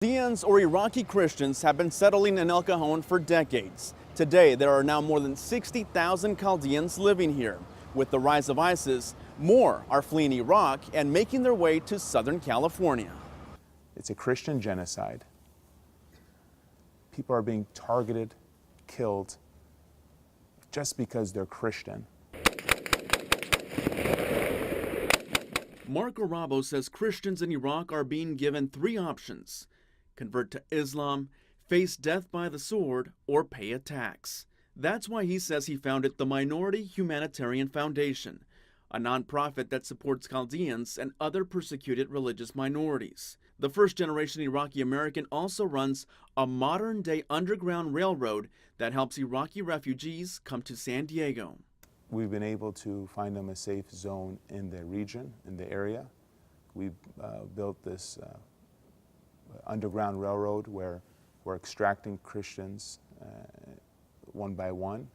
Chaldeans or Iraqi Christians have been settling in El Cajon for decades. Today, there are now more than 60,000 Chaldeans living here. With the rise of ISIS, more are fleeing Iraq and making their way to Southern California. It's a Christian genocide. People are being targeted, killed, just because they're Christian. Mark Arabo says Christians in Iraq are being given three options: convert to Islam, face death by the sword, or pay a tax. That's why he says he founded the Minority Humanitarian Foundation, a nonprofit that supports Chaldeans and other persecuted religious minorities. The first-generation Iraqi American also runs a modern-day underground railroad that helps Iraqi refugees come to San Diego. We've been able to find them a safe zone in the region, in the area. We've built this underground railroad where we're extracting Christians one by one.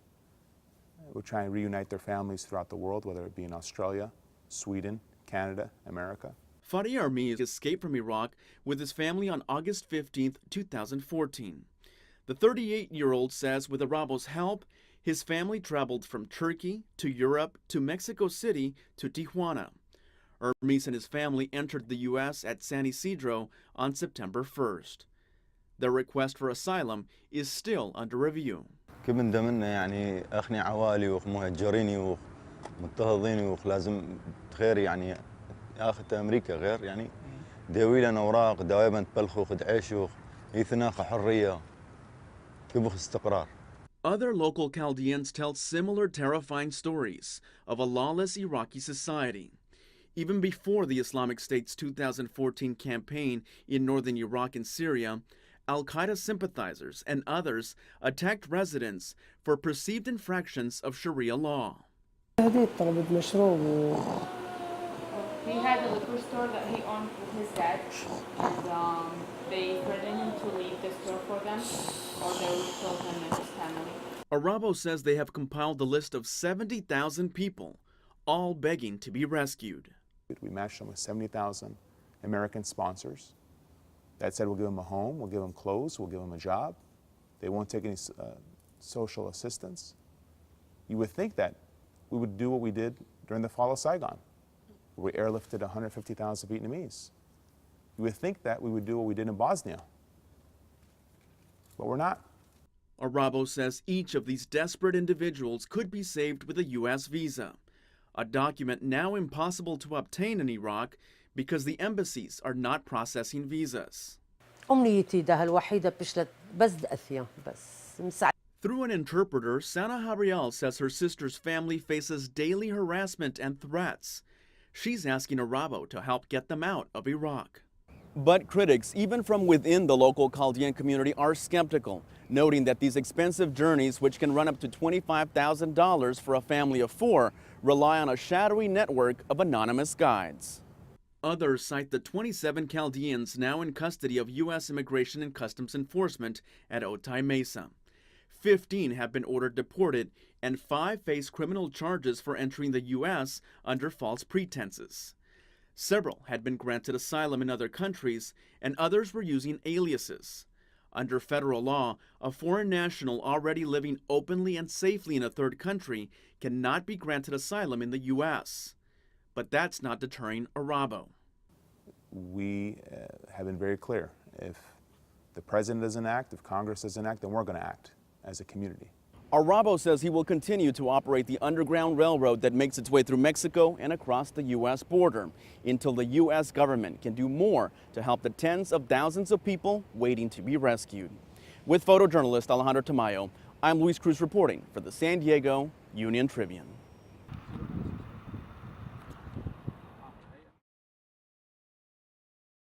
We're trying to reunite their families throughout the world, whether it be in Australia, Sweden, Canada, America. Fadi Armi escaped from Iraq with his family on August 15, 2014. The 38-year-old says with Arabo's help, his family traveled from Turkey to Europe to Mexico City to Tijuana. Hermes and his family entered the U.S. at San Isidro on September 1st. Their request for asylum is still under review. كم دمنا يعني أخني عوالي ومهجريني ومضطهديني ولازم خير يعني أخذت أمريكا غير يعني داوي لنا أوراق دوايبا تبلخو خد عيشو يثناق حرية كبخ استقرار. Other local Chaldeans tell similar terrifying stories of a lawless Iraqi society. Even before the Islamic State's 2014 campaign in northern Iraq and Syria, Al-Qaeda sympathizers and others attacked residents for perceived infractions of Sharia law. He had a liquor store that he owned with his dad, and they threatened him to leave the store for them, or they would kill him and his family. Arabo says they have compiled a list of 70,000 people, all begging to be rescued. We matched them with 70,000 American sponsors that said we'll give them a home, we'll give them clothes, we'll give them a job. They won't take any social assistance. You would think that we would do what we did during the fall of Saigon, where we airlifted 150,000 Vietnamese. You would think that we would do what we did in Bosnia, but we're not. Arabo says each of these desperate individuals could be saved with a U.S. visa, a document now impossible to obtain in Iraq because the embassies are not processing visas. Through an interpreter, Sana Habriel says her sister's family faces daily harassment and threats. She's asking Arabo to help get them out of Iraq. But critics, even from within the local Chaldean community, are skeptical, noting that these expensive journeys, which can run up to $25,000 for a family of four, rely on a shadowy network of anonymous guides. Others cite the 27 Chaldeans now in custody of U.S. Immigration and Customs Enforcement at Otay Mesa. 15 have been ordered deported, and 5 face criminal charges for entering the U.S. under false pretenses. Several had been granted asylum in other countries, and others were using aliases. Under federal law, a foreign national already living openly and safely in a third country cannot be granted asylum in the U.S. But that's not deterring Arabo. We have been very clear. If the president doesn't act, if Congress doesn't act, then we're going to act as a community. Arabo says he will continue to operate the underground railroad that makes its way through Mexico and across the U.S. border until the U.S. government can do more to help the tens of thousands of people waiting to be rescued. With photojournalist Alejandro Tamayo, I'm Luis Cruz reporting for the San Diego Union Tribune.